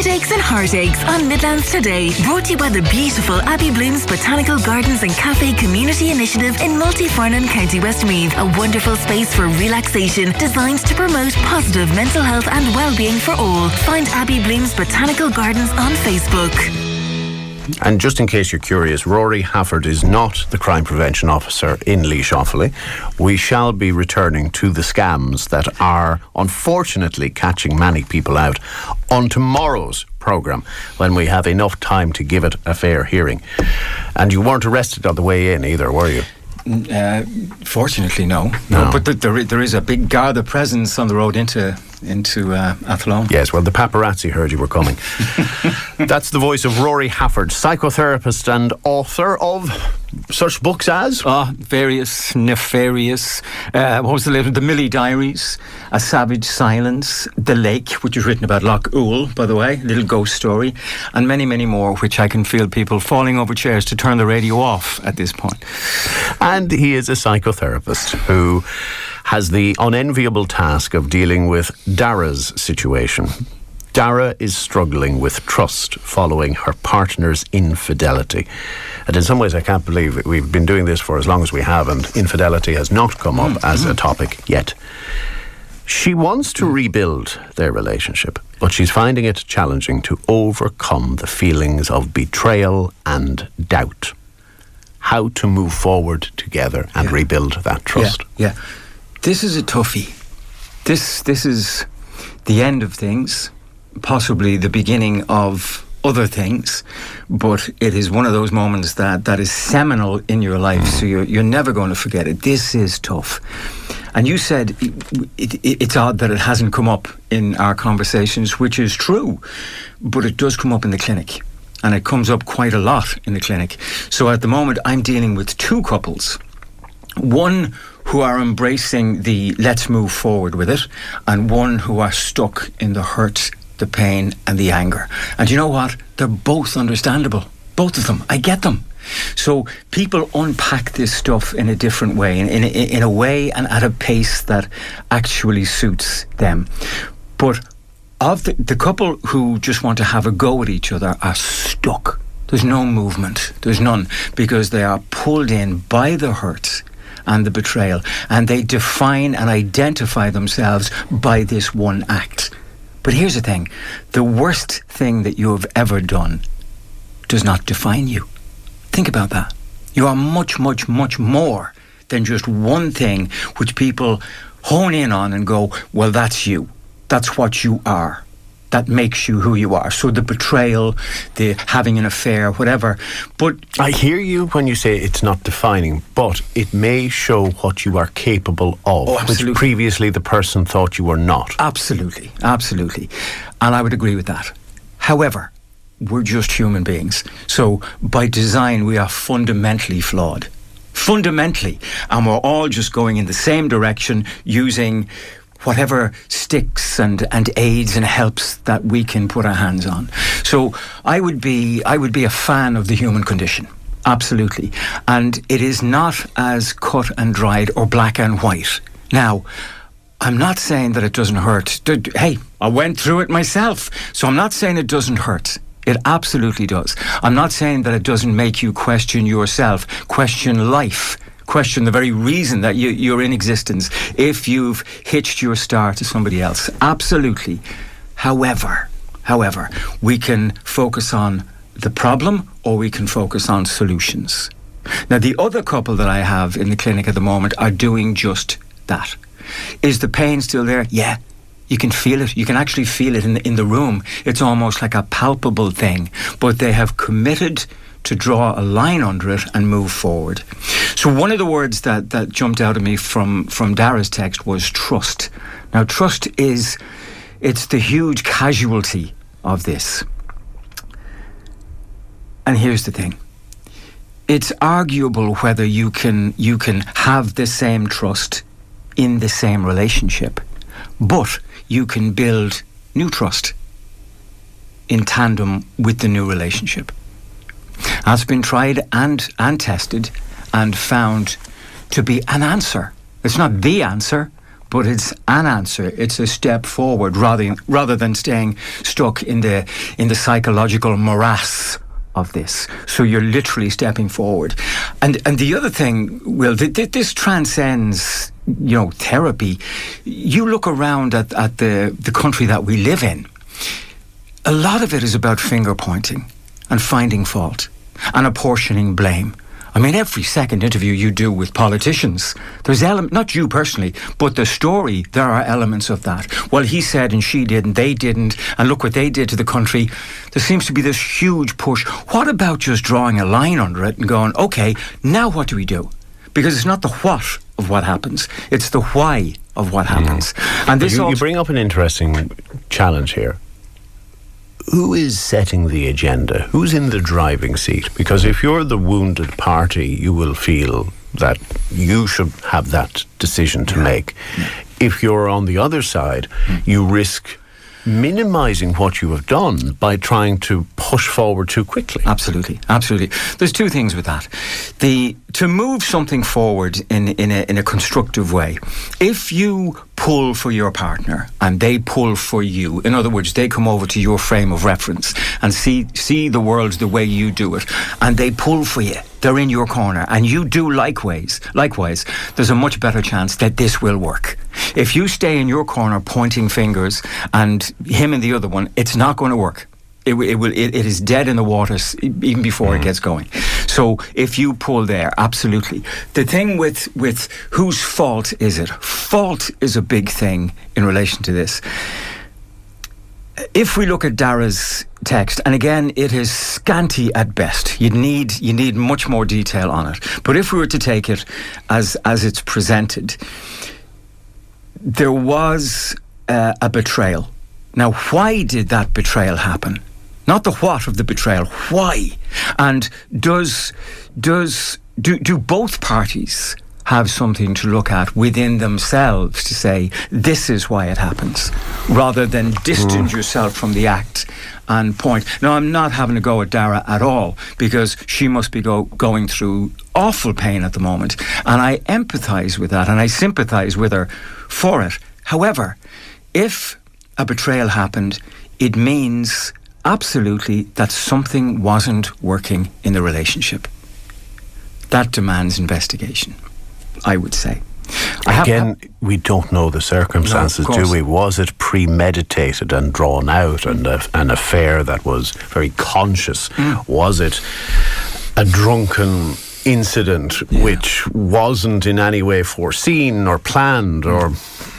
Headaches and Heartaches on Midlands Today. Brought to you by the beautiful Abbey Blooms Botanical Gardens and Cafe Community Initiative in Multifarnon, County Westmeath. A wonderful space for relaxation designed to promote positive mental health and well-being for all. Find Abbey Blooms Botanical Gardens on Facebook. And just in case you're curious, Rory Hafford is not the crime prevention officer in Laois Offaly. We shall be returning to the scams that are unfortunately catching many people out on tomorrow's programme, when we have enough time to give it a fair hearing. And you weren't arrested on the way in either, were you? Fortunately, no. But there is a big guard of presence on the road into Athlone. Yes, well, the paparazzi heard you were coming. That's the voice of Rory Hafford, psychotherapist and author of such books as? Various nefarious. What was the later? The Millie Diaries, A Savage Silence, The Lake, which is written about Loch Owl, by the way, little ghost story, and many, many more, which I can feel people falling over chairs to turn the radio off at this point. And he is a psychotherapist who has the unenviable task of dealing with Dara's situation. Dara is struggling with trust following her partner's infidelity. And in some ways I can't believe we've been doing this for as long as we have, and infidelity has not come up as a topic yet. She wants to rebuild their relationship, but she's finding it challenging to overcome the feelings of betrayal and doubt. How to move forward together and rebuild that trust. Yeah. This is a toughie. This is the end of things, possibly the beginning of other things, but it is one of those moments that is seminal in your life, so you're never going to forget it. This is tough. And you said it's odd that it hasn't come up in our conversations, which is true, but it does come up in the clinic, and it comes up quite a lot in the clinic. So at the moment I'm dealing with two couples, one who are embracing the let's move forward with it, and one who are stuck in the hurt, the pain and the anger. And you know what? They're both understandable. Both of them. I get them. So people unpack this stuff in a different way, in a way and at a pace that actually suits them. But of the couple who just want to have a go at each other are stuck. There's no movement. There's none, because they are pulled in by the hurt and the betrayal, and they define and identify themselves by this one act. But here's the thing: the worst thing that you have ever done does not define you. Think about that. You are much, much, much more than just one thing which people hone in on and go, well, that's you. That's what you are. That makes you who you are. So the betrayal, the having an affair, whatever. But I hear you when you say it's not defining, but it may show what you are capable of, which previously the person thought you were not. Absolutely. And I would agree with that. However, we're just human beings. So by design, we are fundamentally flawed. Fundamentally. And we're all just going in the same direction, using whatever sticks and aids and helps that we can put our hands on. So I would be a fan of the human condition. Absolutely. And it is not as cut and dried or black and white. Now, I'm not saying that it doesn't hurt. Hey, I went through it myself. So I'm not saying it doesn't hurt. It absolutely does. I'm not saying that it doesn't make you question yourself, question life, question the very reason that you're in existence if you've hitched your star to somebody else. Absolutely. However, we can focus on the problem, or we can focus on solutions. Now, the other couple that I have in the clinic at the moment are doing just that. Is the pain still there? Yeah. You can feel it. You can actually feel it in the room. It's almost like a palpable thing. But they have committed to draw a line under it and move forward. So one of the words that jumped out at me from Dara's text was trust. Now, trust it's the huge casualty of this. And here's the thing. It's arguable whether you can have the same trust in the same relationship, but you can build new trust in tandem with the new relationship. That's been tried and tested and found to be an answer. It's not the answer, but it's an answer. It's a step forward rather than staying stuck in the psychological morass of this. So you're literally stepping forward. And the other thing, Will, this transcends, therapy. You look around at the country that we live in. A lot of it is about finger pointing and finding fault and apportioning blame. I mean, every second interview you do with politicians, there's not you personally, but the story, there are elements of that. Well, he said and she didn't, they didn't, and look what they did to the country. There seems to be this huge push. What about just drawing a line under it and going, okay, now what do we do? Because it's not the what of what happens, it's the why of what happens. And this you bring up an interesting challenge here. Who is setting the agenda? Who's in the driving seat? Because if you're the wounded party, you will feel that you should have that decision to make. Yeah. If you're on the other side, you risk minimising what you have done by trying to push forward too quickly. Absolutely. There's two things with that. To move something forward in a constructive way, if you pull for your partner and they pull for you, in other words, they come over to your frame of reference and see the world the way you do it, and they pull for you, they're in your corner, and you do likewise, there's a much better chance that this will work. If you stay in your corner pointing fingers and him and the other one, it's not going to work. It is dead in the waters even before it gets going. So if you pull there, absolutely. The thing with whose fault is it? Fault is a big thing in relation to this. If we look at Dara's text, and again, it is scanty at best. You need much more detail on it. But if we were to take it as it's presented, there was a betrayal. Now, why did that betrayal happen? Not the what of the betrayal, why? And do both parties have something to look at within themselves to say, this is why it happens, rather than distance yourself from the act and point. Now, I'm not having to go at Dara at all, because she must be going through awful pain at the moment, and I empathise with that and I sympathise with her for it. However, if a betrayal happened, it means absolutely that something wasn't working in the relationship. That demands investigation, I would say. Again, we don't know the circumstances, do we? Was it premeditated and drawn out and an affair that was very conscious? Was it a drunken incident which wasn't in any way foreseen or planned or...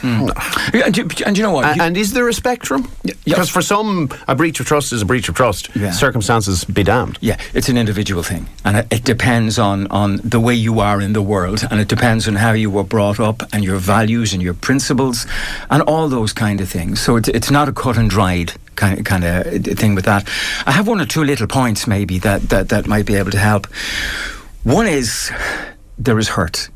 And you know what? And is there a spectrum? Because for some, a breach of trust is a breach of trust. Yeah. Circumstances be damned. Yeah, it's an individual thing. And it depends on the way you are in the world. And it depends on how you were brought up and your values and your principles and all those kind of things. So it's not a cut and dried kind of thing with that. I have one or two little points maybe that might be able to help. One is there is hurt.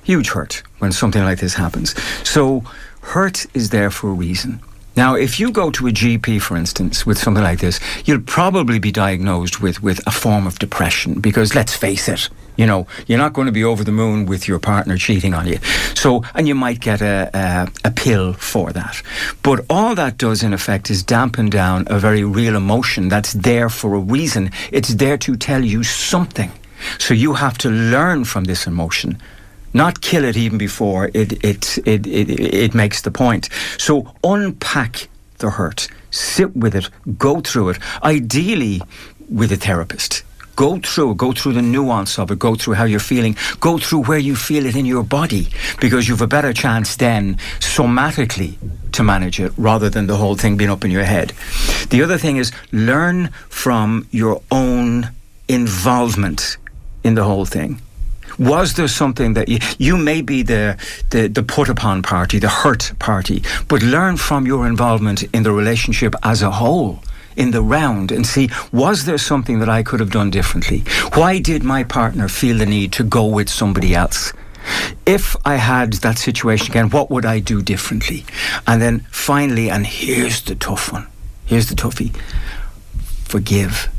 Huge hurt when something like this happens. So hurt is there for a reason. Now, if you go to a GP, for instance, with something like this, you'll probably be diagnosed with a form of depression, because let's face it, you're not going to be over the moon with your partner cheating on you. So, and you might get a pill for that. But all that does, in effect, is dampen down a very real emotion that's there for a reason. It's there to tell you something. So you have to learn from this emotion. Not kill it even before it makes the point. So unpack the hurt, sit with it, go through it, ideally with a therapist. Go through the nuance of it, go through how you're feeling, go through where you feel it in your body, because you've a better chance then somatically to manage it rather than the whole thing being up in your head. The other thing is learn from your own involvement in the whole thing. Was there something that you may be the put upon party, the hurt party, but learn from your involvement in the relationship as a whole, in the round, and see, was there something that I could have done differently? Why did my partner feel the need to go with somebody else? If I had that situation again, what would I do differently? And then finally, and here's the tough one, here's the toughie, forgive.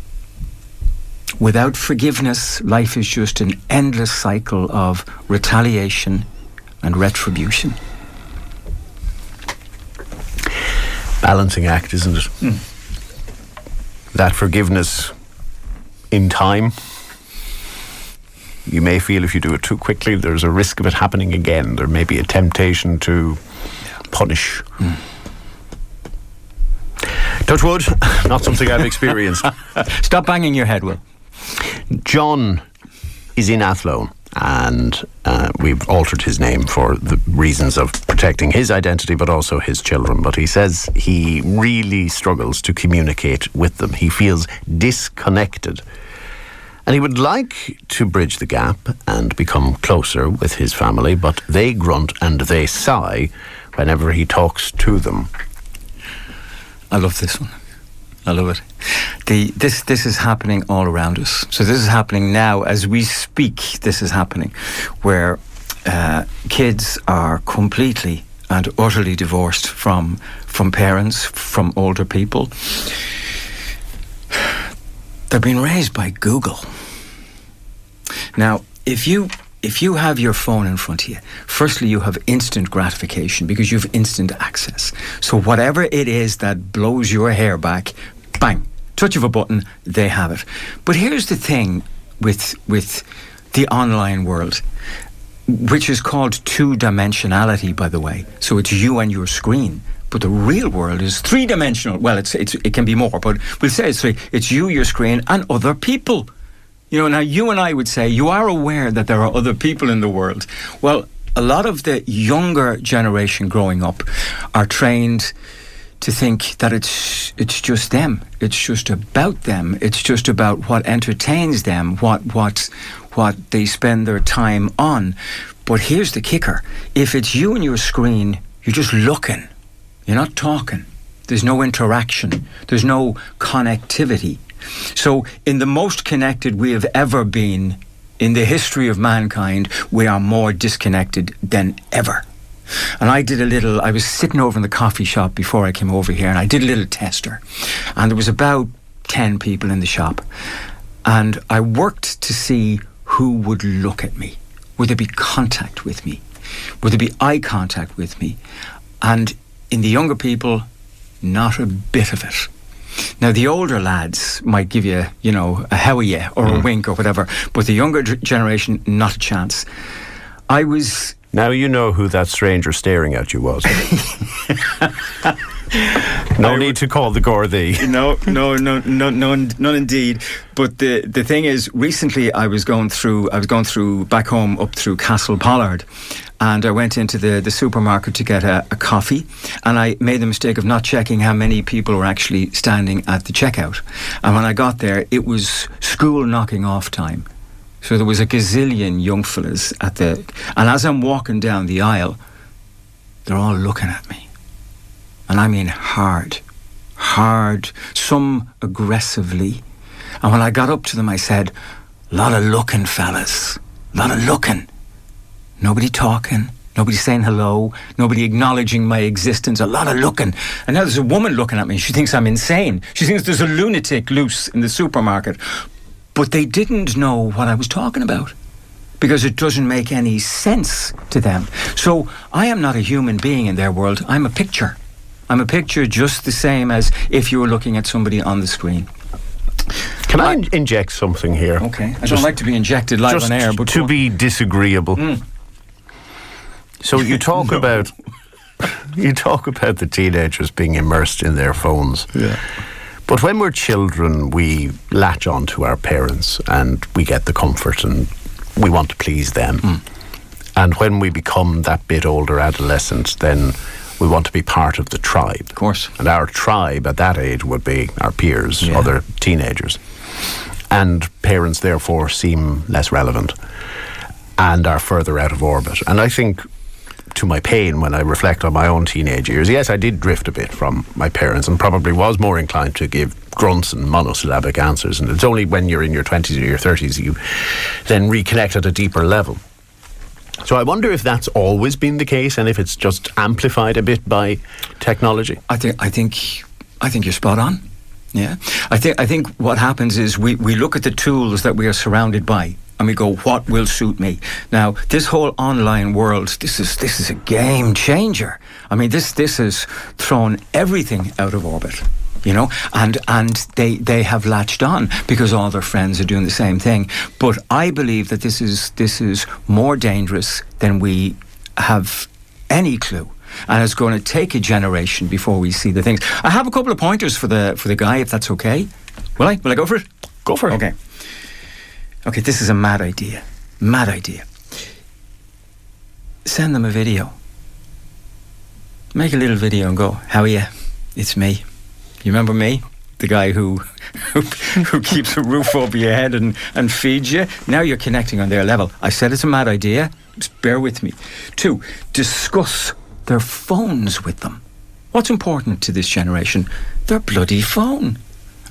Without forgiveness, life is just an endless cycle of retaliation and retribution. balancing act, isn't it? That forgiveness in time. You may feel if you do it too quickly, there's a risk of it happening again. There may be a temptation to punish. Touch wood, not something I've experienced. Stop banging your head, Will. John is in Athlone, and we've altered his name for the reasons of protecting his identity, but also his children. But he says he really struggles to communicate with them. He feels disconnected. And he would like to bridge the gap and become closer with his family, but they grunt and they sigh whenever he talks to them. I love this one. I love it. This is happening all around us. So this is happening now as we speak. This is happening where kids are completely and utterly divorced from parents, from older people. They're being raised by Google. Now, if you have your phone in front of you, firstly, you have instant gratification because you have instant access. So whatever it is that blows your hair back, bang, touch of a button, they have it. But here's the thing with the online world, which is called two-dimensionality, by the way. So it's you and your screen. But the real world is three-dimensional. Well, it can be more, but we'll say it's three. It's you, your screen, and other people. You know, now you and I would say you are aware that there are other people in the world. Well, a lot of the younger generation growing up are trained to think that it's just them. It's just about them. It's just about what entertains them, what they spend their time on. But here's the kicker. If it's you and your screen, you're just looking. You're not talking. There's no interaction. There's no connectivity. So in the most connected we have ever been in the history of mankind, we are more disconnected than ever. And I was sitting over in the coffee shop before I came over here, and I did a little tester. And there was about 10 people in the shop. And I worked to see who would look at me. Would there be contact with me? Would there be eye contact with me? And in the younger people, not a bit of it. Now, the older lads might give you, a how are you or a wink or whatever, but the younger generation, not a chance. Now you know who that stranger staring at you was. No need to call the Gardaí. No, indeed. But the thing is, recently I was going through back home up through Castle Pollard, and I went into the supermarket to get a coffee, and I made the mistake of not checking how many people were actually standing at the checkout. And when I got there, it was school knocking off time. So there was a gazillion young fellas and as I'm walking down the aisle, they're all looking at me. And I mean hard, some aggressively. And when I got up to them, I said, a lot of looking, fellas, a lot of looking. Nobody talking, nobody saying hello, nobody acknowledging my existence, a lot of looking. And now there's a woman looking at me. She thinks I'm insane. She thinks there's a lunatic loose in the supermarket. But they didn't know what I was talking about because it doesn't make any sense to them. So I am not a human being in their world. I'm a picture. I'm a picture just the same as if you were looking at somebody on the screen. Can I inject something here? Okay. I don't like to be injected live on air, but to be disagreeable. So you talk about the teenagers being immersed in their phones. Yeah. But when we're children, we latch on to our parents and we get the comfort and we want to please them. And when we become that bit older, adolescent, then we want to be part of the tribe. Of course. And our tribe at that age would be our peers, other teenagers. And parents, therefore, seem less relevant and are further out of orbit. And I think, to my pain, when I reflect on my own teenage years, yes, I did drift a bit from my parents and probably was more inclined to give grunts and monosyllabic answers. And it's only when you're in your 20s or your 30s you then reconnect at a deeper level. So I wonder if that's always been the case and if it's just amplified a bit by technology. I think you're spot on. Yeah. I think what happens is we look at the tools that we are surrounded by and we go, what will suit me? Now, this whole online world, this is a game changer. I mean, this has thrown everything out of orbit, you know, and they have latched on because all their friends are doing the same thing. But I believe that this is more dangerous than we have any clue. And it's going to take a generation before we see the things. I have a couple of pointers for the guy, if that's okay. Will I go for it? Go for it. Okay, this is a mad idea. Send them a video. Make a little video and go, how are you? It's me. You remember me? The guy who keeps a roof over your head and feeds you? Now you're connecting on their level. I said it's a mad idea. Just bear with me. 2, discuss their phones with them. What's important to this generation? Their bloody phone.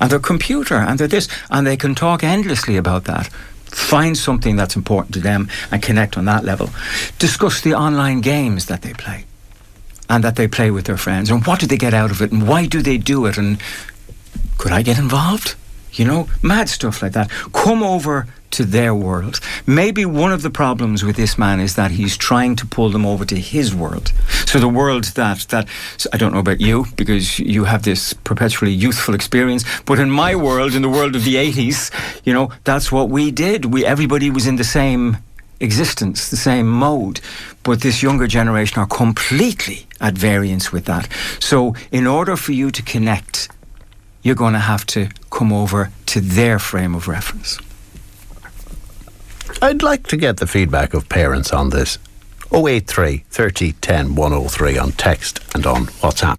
And their computer, and their this, and they can talk endlessly about that. Find something that's important to them and connect on that level. Discuss the online games that they play and that they play with their friends, and what do they get out of it, and why do they do it, and could I get involved? You know, mad stuff like that. Come over to their world. Maybe one of the problems with this man is that he's trying to pull them over to his world. So the world that I don't know about you, because you have this perpetually youthful experience, but in my world, in the world of the 80s, you know, that's what we did. Everybody was in the same existence, the same mode. But this younger generation are completely at variance with that. So in order for you to connect, you're going to have to come over to their frame of reference. I'd like to get the feedback of parents on this. 083 30 10 103 on text and on WhatsApp.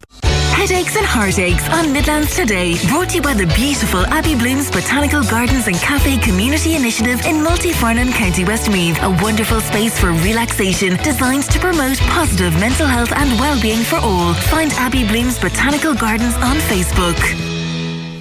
Headaches and Heartaches on Midlands Today. Brought to you by the beautiful Abbey Blooms Botanical Gardens and Cafe Community Initiative in Multifarnon, County Westmeath. A wonderful space for relaxation designed to promote positive mental health and well-being for all. Find Abbey Blooms Botanical Gardens on Facebook.